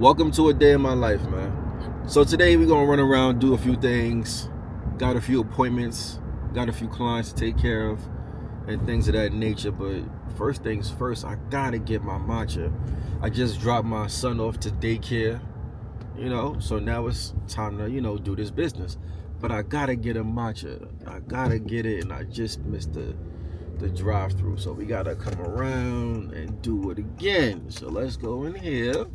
Welcome to a day in my life, man. So today we're gonna run around, do a few things, got a few appointments, got a few clients to take care of, and things of that nature. But first things first, I gotta get my matcha. I just dropped my son off to daycare, so now it's time to, do this business. But I gotta get a matcha. I gotta get it, and I just missed the drive-through. So we gotta come around and do it again. So let's go in here.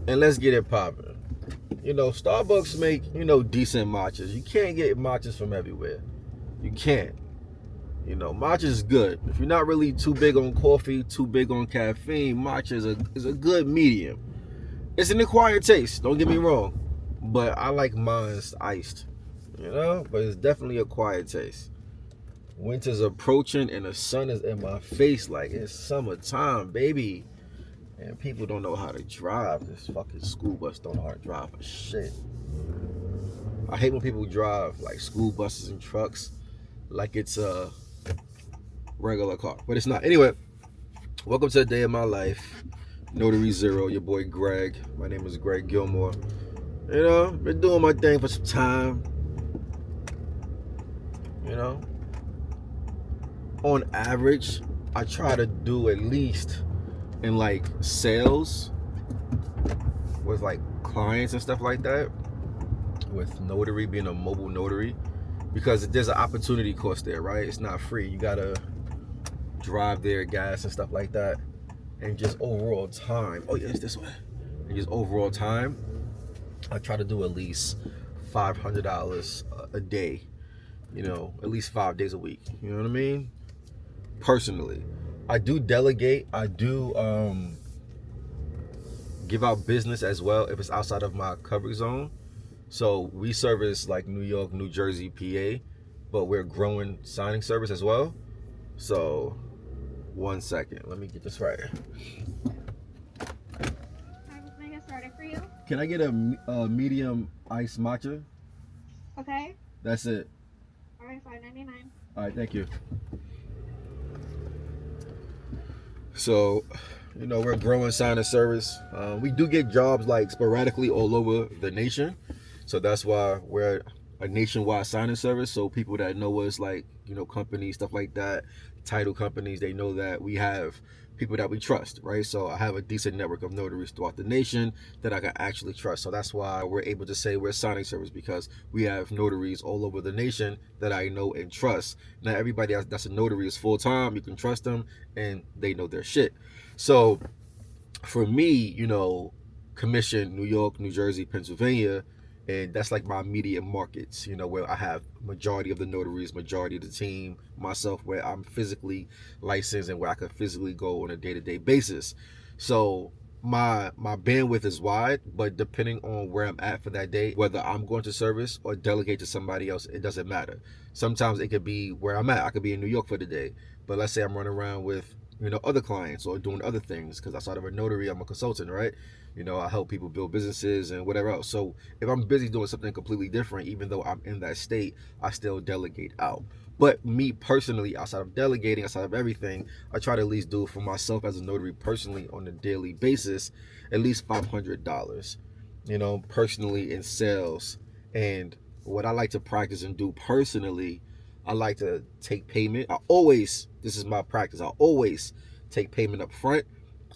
And let's get it popping. Starbucks make, decent matchas. You can't get matchas from everywhere. You can't. Matcha is good. If you're not really too big on coffee, too big on caffeine, matcha is a good medium. It's an acquired taste, don't get me wrong. But I like mine's iced. But it's definitely acquired taste. Winter's approaching and the sun is in my face like it's summertime, baby. And people don't know how to drive. This fucking school bus don't know how to drive for shit. I hate when people drive like school buses and trucks like it's a regular car, but it's not. Anyway, welcome to a day of my life. Notary Zero, your boy Greg. My name is Greg Gilmore. Been doing my thing for some time. On average, I try to do at least in like sales with like clients and stuff like that, with notary being a mobile notary, because there's an opportunity cost there, right? It's not free. You gotta drive there, gas and stuff like that, and just overall time. Oh yeah, it's this way. And just overall time, I try to do at least $500 a day, at least 5 days a week. You know what I mean? Personally, I do delegate. I do give out business as well if it's outside of my coverage zone. So we service like New York, New Jersey, PA, but we're growing signing service as well. So 1 second, let me get this right. Can I get started for you? Can I get a medium iced matcha? Okay. That's it. All right, $5.99. All right, thank you. So, we're growing signing service. We do get jobs like sporadically all over the nation. So that's why we're a nationwide signing service. So people that know us, like, companies, stuff like that, title companies, they know that we have people that we trust, right? So I have a decent network of notaries throughout the nation that I can actually trust. So that's why we're able to say we're signing service, because we have notaries all over the nation that I know and trust. Now everybody that's a notary is full-time. You can trust them and they know their shit. So for me, commission New York, New Jersey, Pennsylvania, and that's like my immediate markets, where I have majority of the notaries, majority of the team, myself, where I'm physically licensed and where I can physically go on a day-to-day basis. So my bandwidth is wide, but depending on where I'm at for that day, whether I'm going to service or delegate to somebody else, it doesn't matter. Sometimes it could be where I'm at. I could be in New York for the day, but let's say I'm running around with other clients or doing other things, because outside of a notary, I'm a consultant, right? I help people build businesses and whatever else. So if I'm busy doing something completely different, even though I'm in that state, I still delegate out. But me personally, outside of delegating, outside of everything, I try to at least do for myself as a notary personally on a daily basis, at least $500, personally in sales. And what I like to practice and do personally, I like to take payment. This is my practice, I always take payment up front,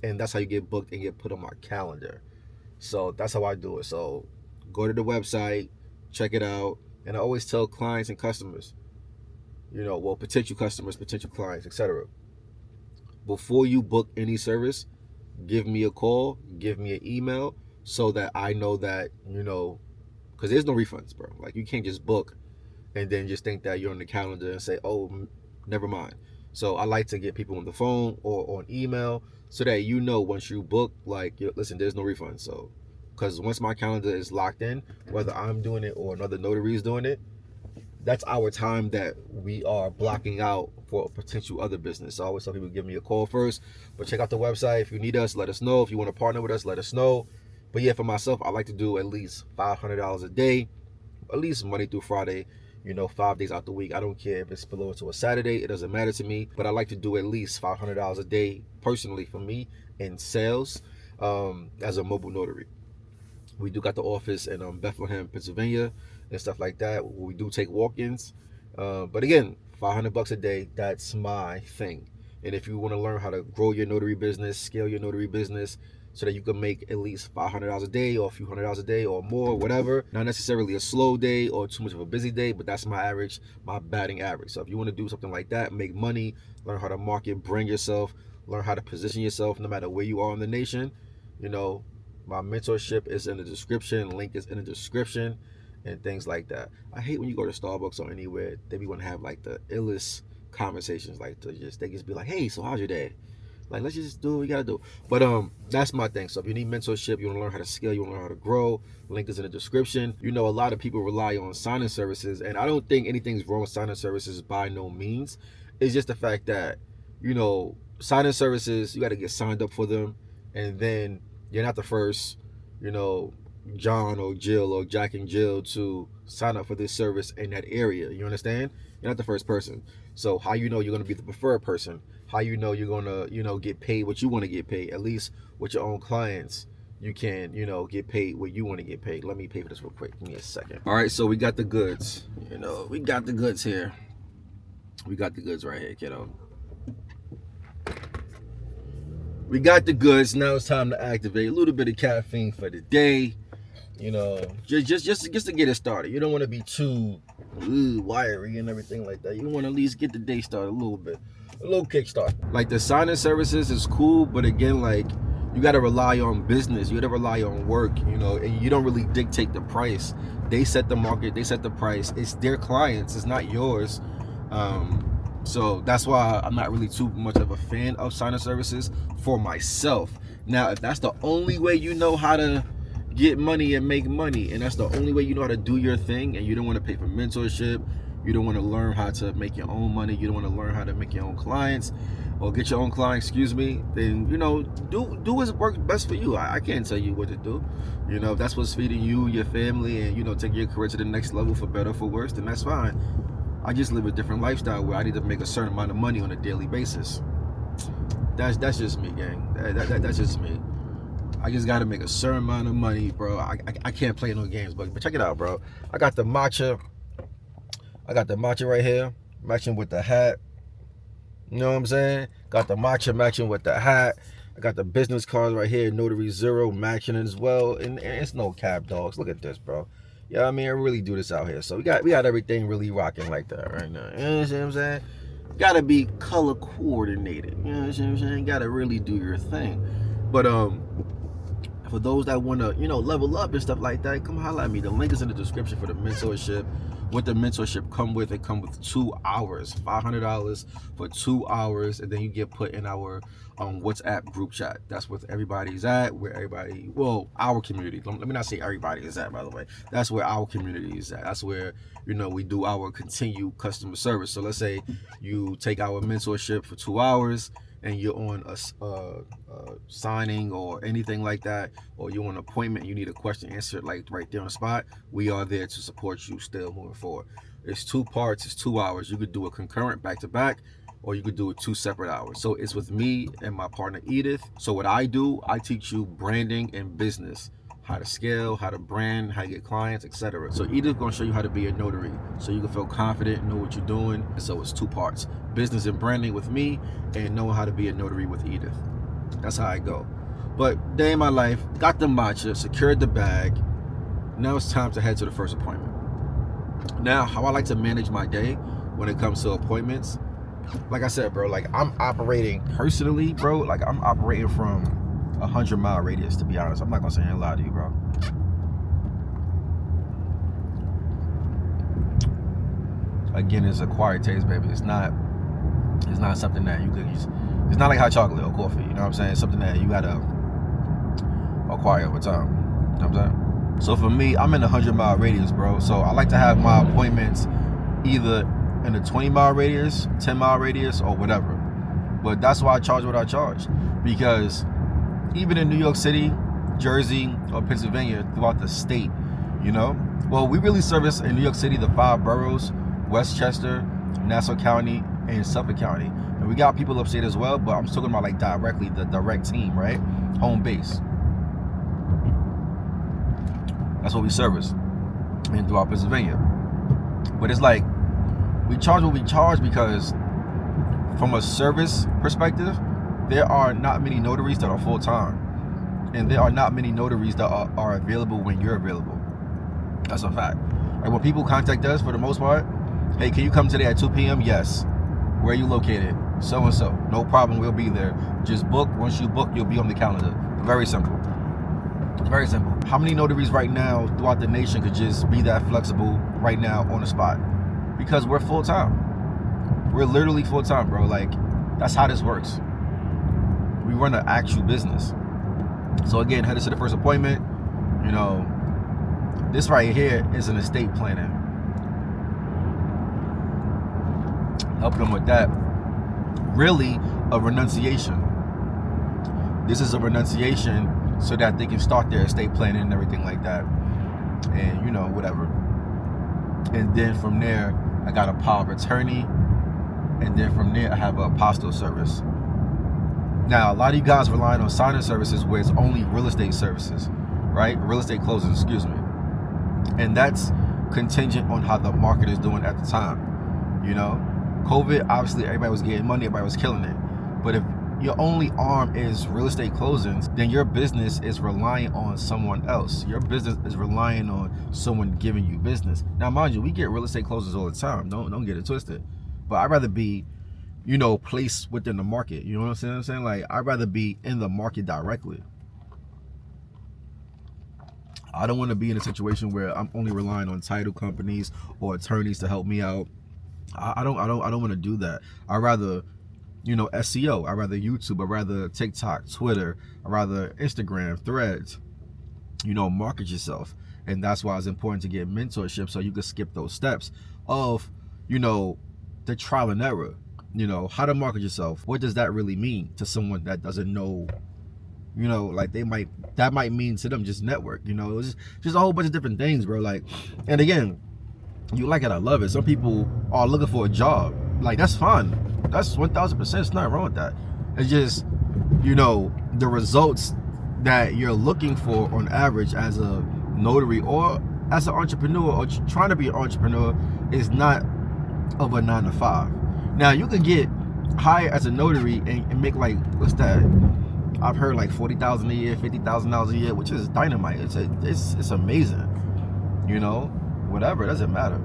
and that's how you get booked and get put on my calendar. So that's how I do it. So go to the website, check it out, and I always tell clients and customers, potential customers, potential clients, etc., before you book any service, give me a call, give me an email, so that I know that, because there's no refunds, bro. Like, you can't just book and then just think that you're on the calendar and say, oh, never mind. So I like to get people on the phone or on email, so that once you book, like, listen, there's no refund. So, because once my calendar is locked in, whether I'm doing it or another notary is doing it, that's our time that we are blocking out for a potential other business. So I always tell people, give me a call first, but check out the website. If you need us, let us know. If you want to partner with us, let us know. But yeah, for myself, I like to do at least $500 a day, at least Monday through Friday, 5 days out the week. I don't care if it's below to a Saturday. It doesn't matter to me. But I like to do at least $500 a day personally for me in sales. as a mobile notary. We do got the office in Bethlehem, Pennsylvania, and stuff like that. We do take walk-ins, but again, $500 a day. That's my thing. And if you want to learn how to grow your notary business, scale your notary business, so that you can make at least $500 a day or a few $100s a day or more, whatever. Not necessarily a slow day or too much of a busy day, but that's my average, my batting average. So if you want to do something like that, make money, learn how to market, brand yourself, learn how to position yourself, no matter where you are in the nation, you know, my mentorship is in the description, link is in the description, and things like that. I hate when you go to Starbucks or anywhere, they be want to have like the illest conversations, like they just be like, hey, so how's your day? Like, let's just do what we gotta do. But that's my thing. So if you need mentorship, you want to learn how to scale, you want to learn how to grow, link is in the description. You know, a lot of people rely on signing services, and I don't think anything's wrong with signing services by no means. It's just the fact that, you know, signing services, you got to get signed up for them, and then you're not the first, you know, John or Jill or Jack and Jill to sign up for this service in that area. You understand? You're not the first person. So how you know you're going to be the preferred person? How you know you're going to, you know, get paid what you want to get paid? At least with your own clients, you can, you know, get paid what you want to get paid. Let me pay for this real quick. Give me a second. All right, so we got the goods. You know, we got the goods here. We got the goods right here, kiddo. We got the goods. Now it's time to activate a little bit of caffeine for the day. You know, just to get it started. You don't want to be too wiry and everything like that. You want to at least get the day started a little bit, a little kickstart. Like the signing services is cool, but again, like you got to rely on business. You got to rely on work. You know, and you don't really dictate the price. They set the market. They set the price. It's their clients. It's not yours. So that's why I'm not really too much of a fan of signing services for myself. Now, if that's the only way you know how to get money and make money, and that's the only way you know how to do your thing, and you don't want to pay for mentorship, you don't want to learn how to make your own money, you don't want to learn how to make your own clients or get your own clients, then, you know, do what works best for you. I can't tell you what to do. You know, if that's what's feeding you, your family, and, you know, take your career to the next level for better or for worse, then that's fine. I just live a different lifestyle where I need to make a certain amount of money on a daily basis. That's just me, gang. That's just me. I just gotta make a certain amount of money, bro. I can't play no games, but check it out, bro. I got the matcha. I got the matcha right here, matching with the hat. You know what I'm saying? Got the matcha matching with the hat. I got the business cards right here, Notary Zero matching as well. And it's no cap, dogs. Look at this, bro. Yeah, I mean, I really do this out here. So we got everything really rocking like that right now. You know what I'm saying? Gotta be color coordinated. You know what I'm saying? Gotta really do your thing. But for those that wanna, you know, level up and stuff like that, come holler at me. The link is in the description for the mentorship. What the mentorship come with? It come with 2 hours, $500 for 2 hours, and then you get put in our WhatsApp group chat. That's where everybody's at. Where everybody, well, our community. Let me not say everybody is at, by the way. That's where our community is at. That's where, you know, we do our continued customer service. So let's say you take our mentorship for 2 hours, and you're on a signing or anything like that, or you're on an appointment, you need a question answered like right there on the spot, we are there to support you still moving forward. It's 2 parts, it's 2 hours. You could do a concurrent back-to-back, or you could do it 2 separate hours. So it's with me and my partner Edith. So what I do, I teach you branding and business. How to scale, how to brand, how to get clients, etc. So Edith gonna show you how to be a notary so you can feel confident, know what you're doing. So it's 2 parts, business and branding with me, and knowing how to be a notary with Edith. That's how I go. But day in my life, got the matcha, secured the bag. Now it's time to head to the first appointment. Now, how I like to manage my day when it comes to appointments, like I said, bro, like I'm operating personally, bro, like I'm operating from 100-mile radius, to be honest. I'm not gonna say a lie to you, bro. Again, it's acquired taste, baby. It's not something that you could use. It's not like hot chocolate or coffee, you know what I'm saying? It's something that you gotta acquire over time. You know what I'm saying? So for me, I'm in a 100-mile radius, bro. So I like to have my appointments either in a 20-mile radius, 10-mile radius, or whatever. But that's why I charge what I charge. Because even in New York City, Jersey, or Pennsylvania, throughout the state, you know? Well, we really service in New York City the 5 boroughs, Westchester, Nassau County, and Suffolk County. And we got people upstate as well, but I'm talking about like directly, the direct team, right? Home base. That's what we service in throughout Pennsylvania. But it's like we charge what we charge because from a service perspective, there are not many notaries that are full-time. And there are not many notaries that are available when you're available. That's a fact. Like when people contact us, for the most part, hey, can you come today at 2 p.m.? Yes. Where are you located? So-and-so. No problem, we'll be there. Just book. Once you book, you'll be on the calendar. Very simple. Very simple. How many notaries right now throughout the nation could just be that flexible right now on the spot? Because we're full-time. We're literally full-time, bro. Like, that's how this works. We run an actual business. So again, headed to the first appointment, you know, this right here is an estate planning. Helping them with that. Really a renunciation. This is a renunciation so that they can start their estate planning and everything like that. And, you know, whatever. And then from there, I got a power of attorney. And then from there, I have an apostille service. Now, a lot of you guys relying on signing services where it's only real estate services, right? Real estate closings, excuse me. And that's contingent on how the market is doing at the time. You know, COVID, obviously everybody was getting money, everybody was killing it. But if your only arm is real estate closings, then your business is relying on someone else. Your business is relying on someone giving you business. Now, mind you, we get real estate closings all the time. Don't get it twisted. But I'd rather be, you know, placed within the market. You know what I'm saying? Like, I'd rather be in the market directly. I don't want to be in a situation where I'm only relying on title companies or attorneys to help me out. I don't want to do that. I'd rather, you know, SEO. I'd rather YouTube. I'd rather TikTok, Twitter. I'd rather Instagram, Threads. You know, market yourself. And that's why it's important to get mentorship so you can skip those steps of, you know, the trial and error. You know, how to market yourself. What does that really mean to someone that doesn't know? You know, like that might mean to them just network. You know, it's just a whole bunch of different things, bro. Like, and again, you like it, I love it. Some people are looking for a job. Like, that's fine. That's 1,000%. It's not wrong with that. It's just, you know, the results that you're looking for on average as a notary or as an entrepreneur or trying to be an entrepreneur is not of a 9 to 5. Now, you can get hired as a notary and make like, what's that? I've heard like $40,000 a year, $50,000 a year, which is dynamite. It's amazing. You know, whatever, it doesn't matter.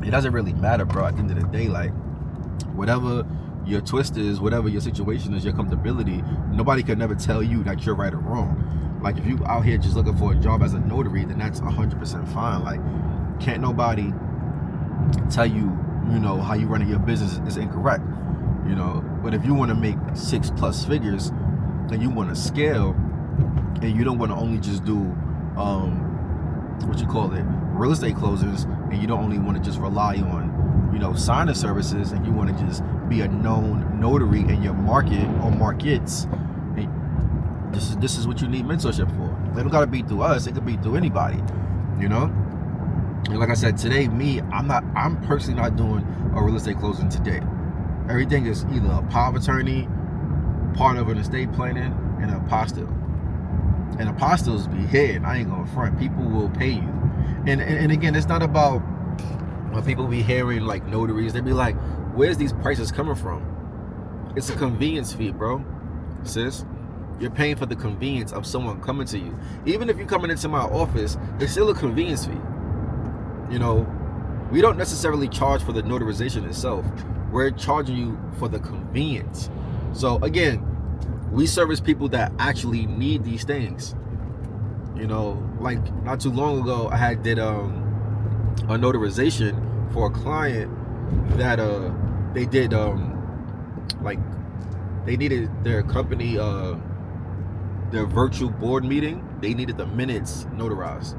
It doesn't really matter, bro. At the end of the day, like, whatever your twist is, whatever your situation is, your comfortability, nobody can never tell you that you're right or wrong. Like, if you out here just looking for a job as a notary, then that's 100% fine. Like, can't nobody tell you, you know, how you running your business is incorrect, you know. But if you want to make 6+ figures and you want to scale and you don't want to only just do real estate closings, and you don't only want to just rely on, you know, signing services, and you want to just be a known notary in your market or markets, this is what you need mentorship for. They don't gotta be through us, it could be through anybody, you know. And like I said, today, I'm personally not doing a real estate closing today. Everything is either a power of attorney, part of an estate planning, and an apostille. And apostilles be hitting. I ain't gonna front. People will pay you. And again, it's not about when people be hearing like notaries, they be like, where's these prices coming from? It's a convenience fee, bro. Sis, you're paying for the convenience of someone coming to you. Even if you're coming into my office, it's still a convenience fee. You know, we don't necessarily charge for the notarization itself. We're charging you for the convenience. So again, we service people that actually need these things. You know, like not too long ago, I did a notarization for a client that they did like they needed their company their virtual board meeting. They needed the minutes notarized.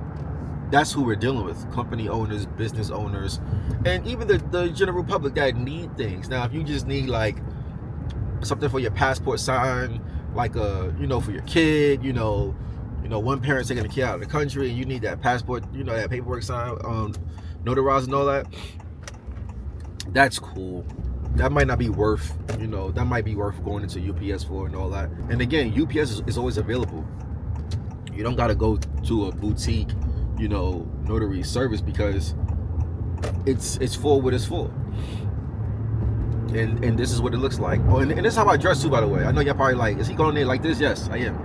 That's who we're dealing with: company owners, business owners, and even the general public that need things. Now, if you just need like something for your passport signed, like you know, for your kid, you know, one parent's taking a kid out of the country and you need that passport, you know, that paperwork signed, notarized and all that, that's cool. That might not be worth, you know, that might be worth going into UPS for and all that. And again, UPS is always available. You don't got to go to a boutique, you know, notary service, because it's for what it's for. And this is what it looks like. Oh, and this is how I dress too, by the way. I know y'all probably like, is he going there like this? Yes, I am.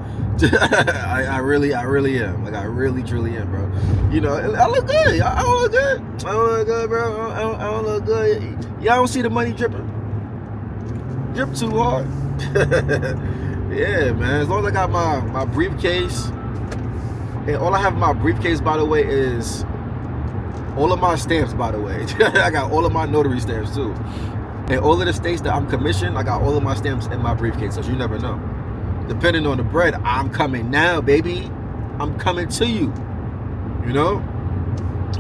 I really am. Like, I really, truly am, bro. You know, I look good. I don't look good. I don't look good, bro. I don't look good. Y'all don't see the money dripping. Drip too hard. Yeah, man. As long as I got my briefcase, and all I have in my briefcase, by the way, is all of my stamps, by the way. I got all of my notary stamps too. And all of the states that I'm commissioned, I got all of my stamps in my briefcase, so you never know. Depending on the bread, I'm coming now, baby. I'm coming to you, you know?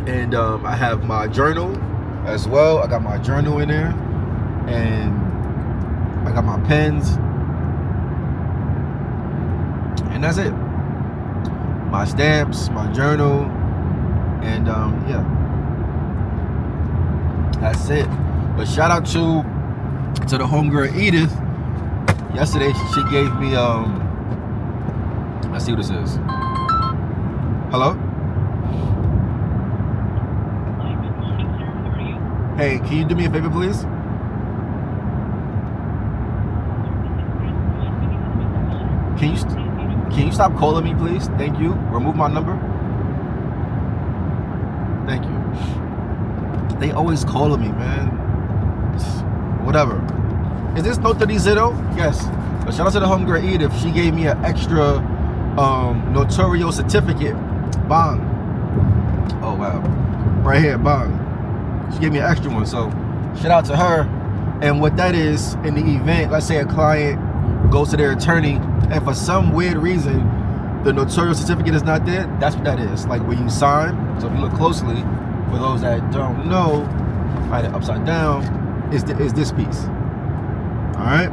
And I have my journal as well. I got my journal in there. And I got my pens. And that's it. My stamps, my journal, and yeah. That's it. But shout out to the homegirl Edith. Yesterday she gave me let's see what this is. Hello? Hi, good morning, sir. How are you? Hey, can you do me a favor, please? Can you stop calling me, please? Thank you. Remove my number. Thank you. They always calling me, man. Whatever. Is this Note 30? Yes. But shout out to the homegirl Edith. She gave me an extra notarial certificate. Bang. Oh wow. Right here, bang. She gave me an extra one. So shout out to her. And what that is, in the event, let's say a client goes to their attorney, and for some weird reason the notarial certificate is not there, that's what that is. Like when you sign. So if you look closely, for those that don't know, write it upside down, is this piece. Alright?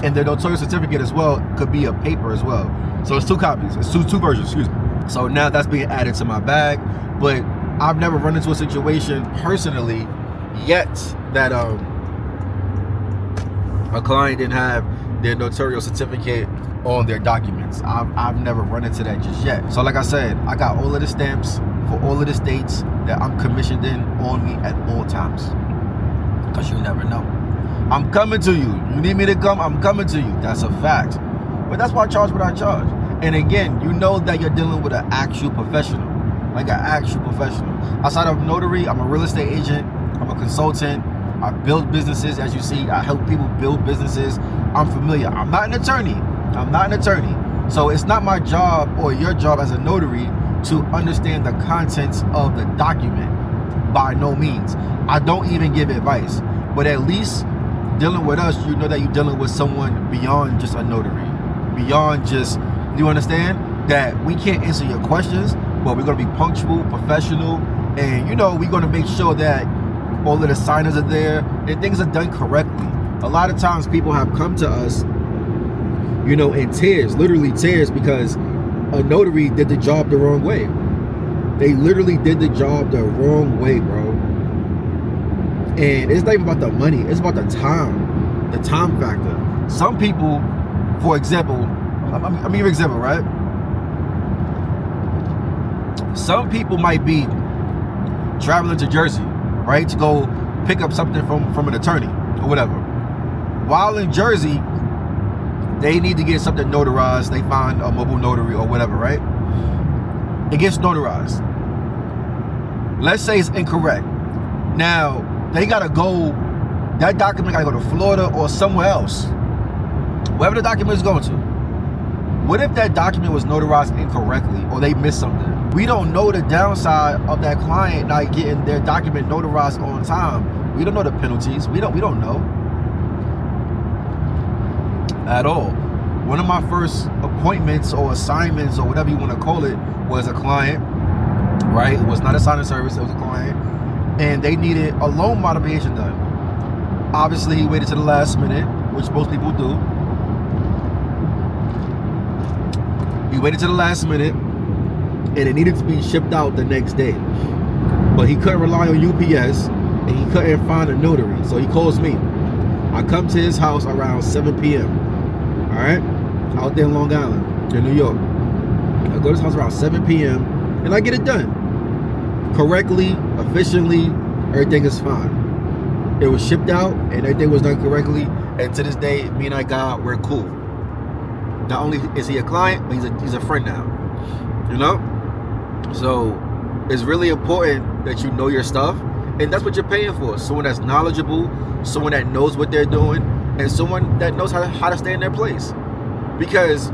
And the notarial certificate as well could be a paper as well. So it's two copies. It's two versions, excuse me. So now that's being added to my bag. But I've never run into a situation personally yet that a client didn't have their notarial certificate on their documents. I've never run into that just yet. So like I said, I got all of the stamps for all of the states that I'm commissioned in on me at all times. Because you never know. I'm coming to you. You need me to come? I'm coming to you. That's a fact. But that's why I charge what I charge. And again, you know that you're dealing with an actual professional. Like an actual professional. Outside of notary, I'm a real estate agent. I'm a consultant. I build businesses, as you see. I help people build businesses. I'm familiar. I'm not an attorney. So it's not my job or your job as a notary to understand the contents of the document. By no means. I don't even give advice. But at least dealing with us, you know that you're dealing with someone beyond just a notary. Beyond just, do you understand? That we can't answer your questions, but we're going to be punctual, professional, and you know, we're going to make sure that all of the signers are there and things are done correctly. A lot of times people have come to us, you know, in tears, literally tears, because a notary did the job the wrong way. They literally did the job the wrong way, bro. And it's not even about the money, it's about the time factor. Some people, for example, I'm gonna give you an example, right? Some people might be traveling to Jersey, right, to go pick up something from an attorney or whatever. While in Jersey, they need to get something notarized. They find a mobile notary or whatever, right? It gets notarized. Let's say it's incorrect. Now, they gotta go, that document gotta go to Florida or somewhere else. Wherever the document is going to. What if that document was notarized incorrectly or they missed something? We don't know the downside of that client not getting their document notarized on time. We don't know the penalties. We don't know at all. One of my first appointments or assignments or whatever you want to call it was a client, right? It was not a signing service, it was a client, and they needed a loan modification done. Obviously, he waited to the last minute, which most people do. He waited to the last minute, and it needed to be shipped out the next day. But he couldn't rely on UPS, and he couldn't find a notary, so he calls me. I come to his house around 7 p.m. All right, out there in Long Island, in New York. I go to his house around 7 p.m. and I get it done correctly, efficiently. Everything is fine. It was shipped out and everything was done correctly. And to this day, me and that guy, we're cool. Not only is he a client, but he's a friend now. You know? So it's really important that you know your stuff, and that's what you're paying for. Someone that's knowledgeable, someone that knows what they're doing, and someone that knows how to stay in their place. Because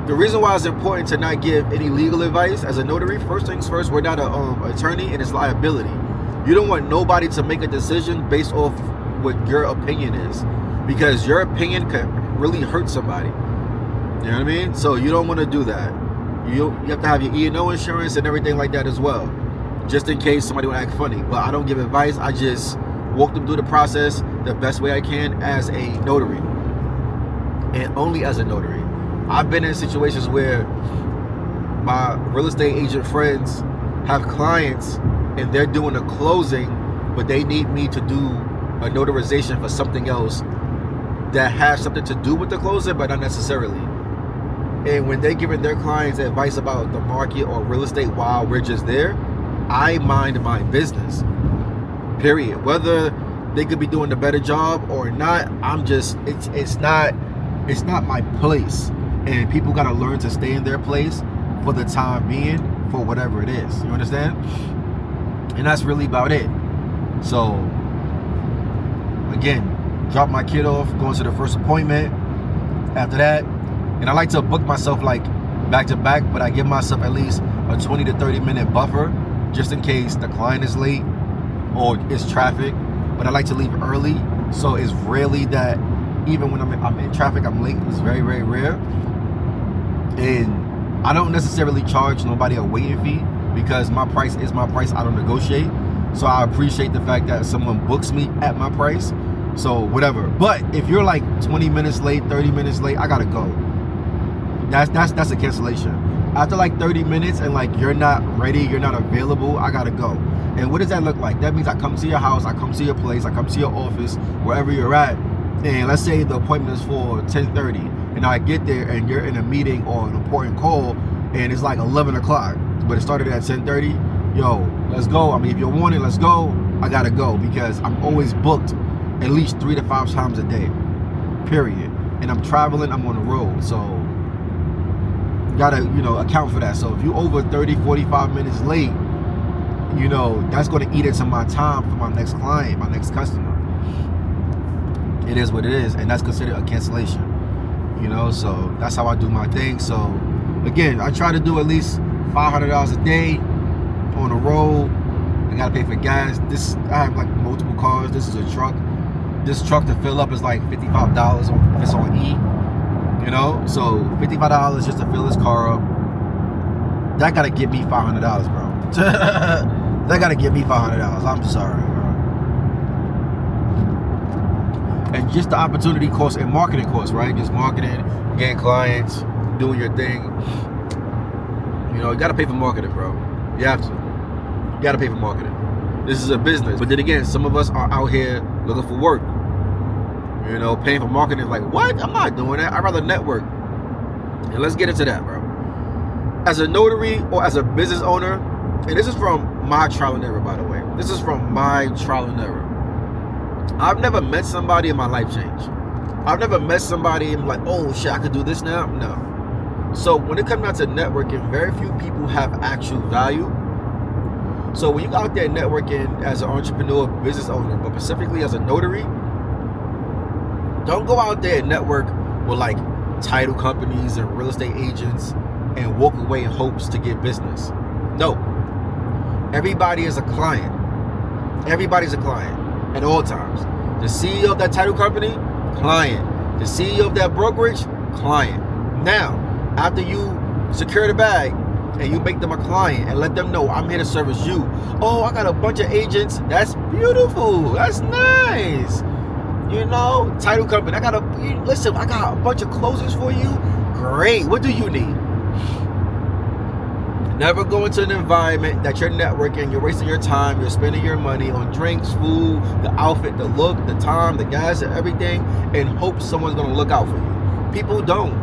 the reason why it's important to not give any legal advice as a notary, first things first, we're not an attorney, and it's liability. You don't want nobody to make a decision based off what your opinion is, because your opinion can really hurt somebody. You know what I mean? So you don't want to do that. You have to have your E&O insurance and everything like that as well, just in case somebody would act funny. But I don't give advice. I just walk them through the process the best way I can as a notary, and only as a notary. I've been in situations where my real estate agent friends have clients and they're doing a closing, but they need me to do a notarization for something else that has something to do with the closing, but not necessarily. And when they're giving their clients advice about the market or real estate while we're just there, I mind my business, period. Whether they could be doing a better job or not, I'm just, it's not my place. And people gotta learn to stay in their place for the time being, for whatever it is. You understand? And that's really about it. So again, drop my kid off, going to the first appointment. After that, and I like to book myself like back to back, but I give myself at least a 20 to 30 minute buffer just in case the client is late or it's traffic. But I like to leave early, so it's rarely that even when I'm in traffic, I'm late. It's very, very rare. And I don't necessarily charge nobody a waiting fee because my price is my price. I don't negotiate. So I appreciate the fact that someone books me at my price. So whatever. But if you're like 20 minutes late, 30 minutes late, I gotta go. That's a cancellation. After like 30 minutes and like you're not ready, you're not available, I gotta go. And what does that look like? That means I come to your house, I come to your place, I come to your office, wherever you're at. And let's say the appointment is for 10:30, and I get there and you're in a meeting or an important call, and it's like 11 o'clock, but it started at 10:30. Yo, let's go. I mean, if you're wanted, let's go. I gotta go because I'm always booked at least 3 to 5 times a day, period. And I'm traveling, I'm on the road, so gotta, account for that. So if you over 30, 45 minutes late, that's gonna eat into my time for my next client, my next customer. It is what it is, and that's considered a cancellation. So that's how I do my thing. So again, I try to do at least $500 a day on the road. I gotta pay for gas. I have like multiple cars. This is a truck. This truck to fill up is like $55 if it's on E. So $55 just to fill this car up. That gotta get me $500, bro. That gotta get me $500. I'm sorry, bro. And just the opportunity cost and marketing cost, right? Just marketing, getting clients, doing your thing. You gotta pay for marketing, bro. You have to. You gotta pay for marketing. This is a business. But then again, some of us are out here looking for work. Paying for marketing is like, what? I'm not doing that. I'd rather network. And let's get into that, bro. As a notary or as a business owner, and this is from my trial and error, by the way. This is from my trial and error. I've never met somebody in my life change. I've never met somebody and like, oh shit, I could do this now. No. So when it comes down to networking, very few people have actual value. So when you out there networking as an entrepreneur, business owner, but specifically as a notary, don't go out there and network with like title companies and real estate agents and walk away in hopes to get business. No. Everybody is a client. Everybody's a client at all times. The CEO of that title company, client. The CEO of that brokerage, client. Now, after you secure the bag and you make them a client and let them know I'm here to service you. Oh, I got a bunch of agents. That's beautiful. That's nice. Title company. I got a bunch of closings for you. Great. What do you need? Never go into an environment that you're networking, you're wasting your time, you're spending your money on drinks, food, the outfit, the look, the time, the gas, and everything, and hope someone's gonna look out for you. People don't.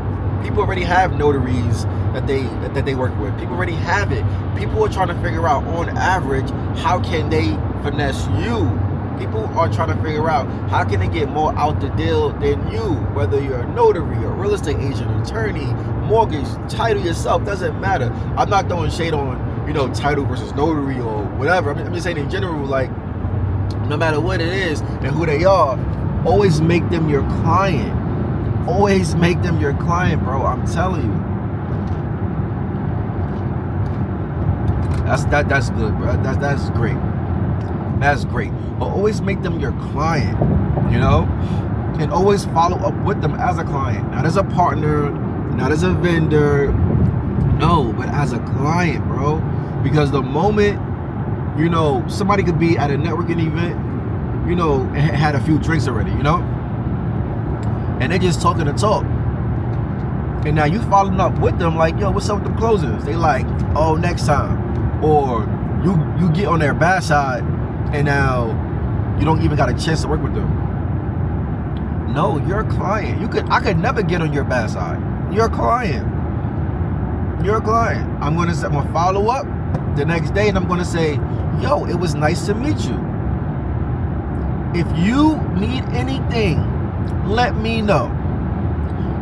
People already have notaries that they work with. People already have it. People are trying to figure out, on average, how can they finesse you. People are trying to figure out how can they get more out the deal than you, whether you're a notary, a real estate agent, attorney, mortgage, title yourself, doesn't matter. I'm not throwing shade on, title versus notary or whatever. I'm just saying in general, like, no matter what it is and who they are, always make them your client. Always make them your client, bro. I'm telling you. That's good, bro. That's great. That's great. But always make them your client, and always follow up with them as a client, not as a partner, not as a vendor, no, but as a client, bro. Because the moment, somebody could be at a networking event, and had a few drinks already, and they're just talking to talk. And now you following up with them like, yo, what's up with the closings? They like, oh, next time. Or you get on their bad side and now you don't even got a chance to work with them. No, you're a client. I could never get on your bad side. You're a client. You're a client. I'm gonna follow up the next day and I'm gonna say, yo, it was nice to meet you. If you need anything, let me know.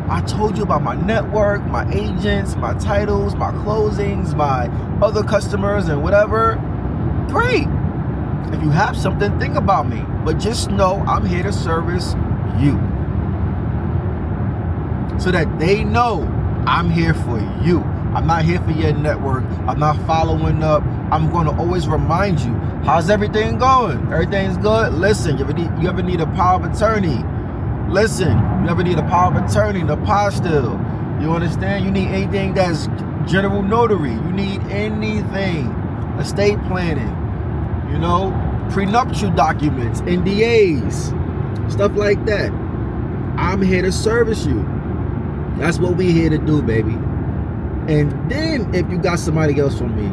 I told you about my network, my agents, my titles, my closings, my other customers and whatever. Great. If you have something, think about me. But just know I'm here to service you. So that they know I'm here for you. I'm not here for your network. I'm not following up. I'm going to always remind you, how's everything going? Everything's good? Listen, you ever need a power of attorney? Listen, you ever need a power of attorney, an apostille? You understand? You need anything that's general notary. You need anything. Estate planning, prenuptial documents, NDAs, stuff like that. I'm here to service you. That's what we're here to do, baby. And then if you got somebody else from me,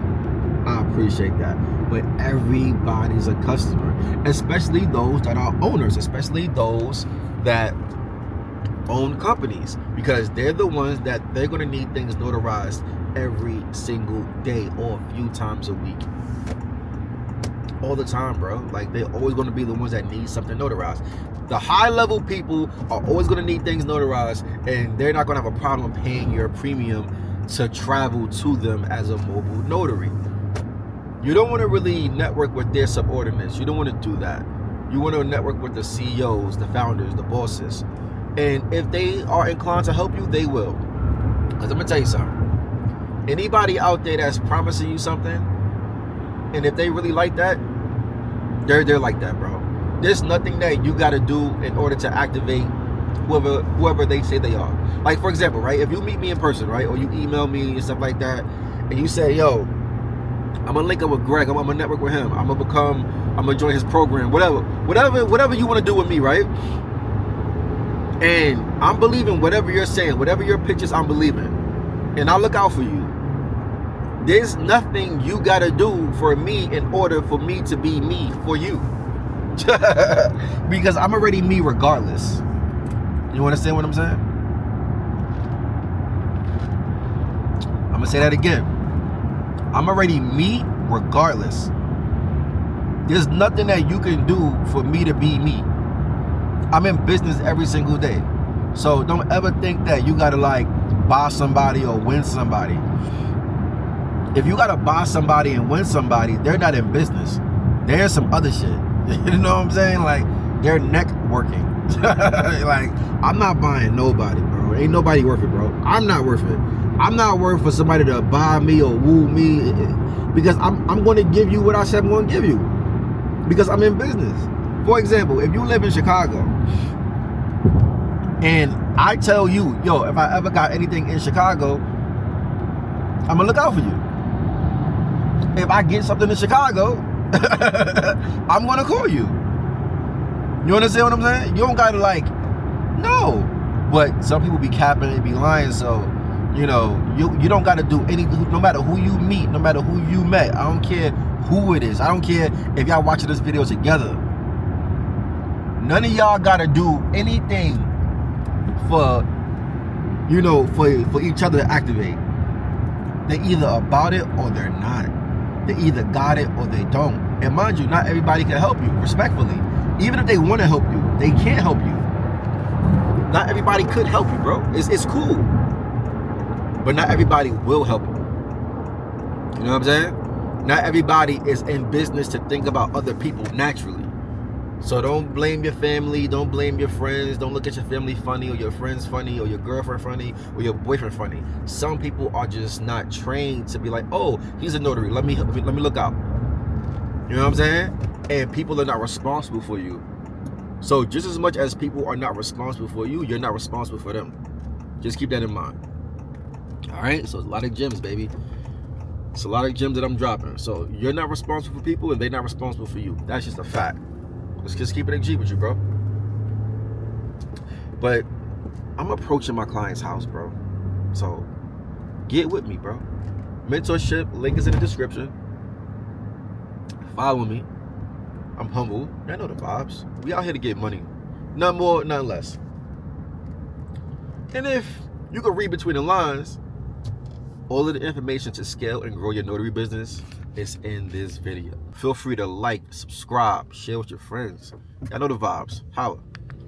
I appreciate that. But everybody's a customer, especially those that are owners, especially those that own companies, because they're the ones that they're going to need things notarized every single day or a few times a week. All the time, bro. Like, they're always going to be the ones that need something notarized. The high level people are always going to need things notarized, and they're not going to have a problem paying your premium to travel to them as a mobile notary. You don't want to really network with their subordinates. You don't want to do that. You want to network with the CEOs, the founders, the bosses. And if they are inclined to help you, they will. Because I'm going to tell you something. Anybody out there that's promising you something, and if they really like that, they're like that, bro. There's nothing that you got to do in order to activate whoever they say they are. Like, for example, right? If you meet me in person, right? Or you email me and stuff like that, and you say, yo, I'm gonna link up with Greg. I'm gonna network with him. I'm gonna join his program. Whatever you want to do with me, right? And I'm believing whatever you're saying, whatever your pitch is, I'm believing, and I'll look out for you. There's nothing you gotta do for me in order for me to be me for you, because I'm already me regardless. You understand what I'm saying? I'm gonna say that again. I'm already me regardless. There's nothing that you can do for me to be me. I'm in business every single day. So don't ever think that you gotta like buy somebody or win somebody. If you gotta buy somebody and win somebody, they're not in business. There's some other shit. You know what I'm saying? Like, they're networking. Like, I'm not buying nobody, bro. Ain't nobody worth it, bro. I'm not worth it. I'm not worth for somebody to buy me or woo me, because I'm going to give you what I said I'm going to give you, because I'm in business. For example, if you live in Chicago and I tell you, yo, if I ever got anything in Chicago, I'm going to look out for you. If I get something in Chicago, I'm going to call you. You understand what I'm saying? You don't got to like, no. But some people be capping and be lying, so you don't got to do anything. No matter who you meet, no matter who you met, I don't care who it is. I don't care if y'all watching this video together. None of y'all got to do anything for, for each other to activate. They're either about it or they're not. They either got it or they don't. And mind you, not everybody can help you, respectfully. Even if they want to help you, they can't help you. Not everybody could help you, bro. It's cool. But not everybody will help you. You know what I'm saying? Not everybody is in business to think about other people naturally. So don't blame your family, don't blame your friends, don't look at your family funny or your friends funny or your girlfriend funny or your boyfriend funny. Some people are just not trained to be like, oh, he's a notary, let me look out. You know what I'm saying? And people are not responsible for you. So just as much as people are not responsible for you, you're not responsible for them. Just keep that in mind. All right, so it's a lot of gems, baby. It's a lot of gems that I'm dropping. So you're not responsible for people and they're not responsible for you. That's just a fact. Let's just keep it a G with you, bro. But I'm approaching my client's house, bro. So get with me, bro. Mentorship, link is in the description. Follow me. I'm humble. I know the vibes. We out here to get money. None more, none less. And if you can read between the lines, all of the information to scale and grow your notary business is in this video. Feel free to like, subscribe, share with your friends. Y'all know the vibes. Holla.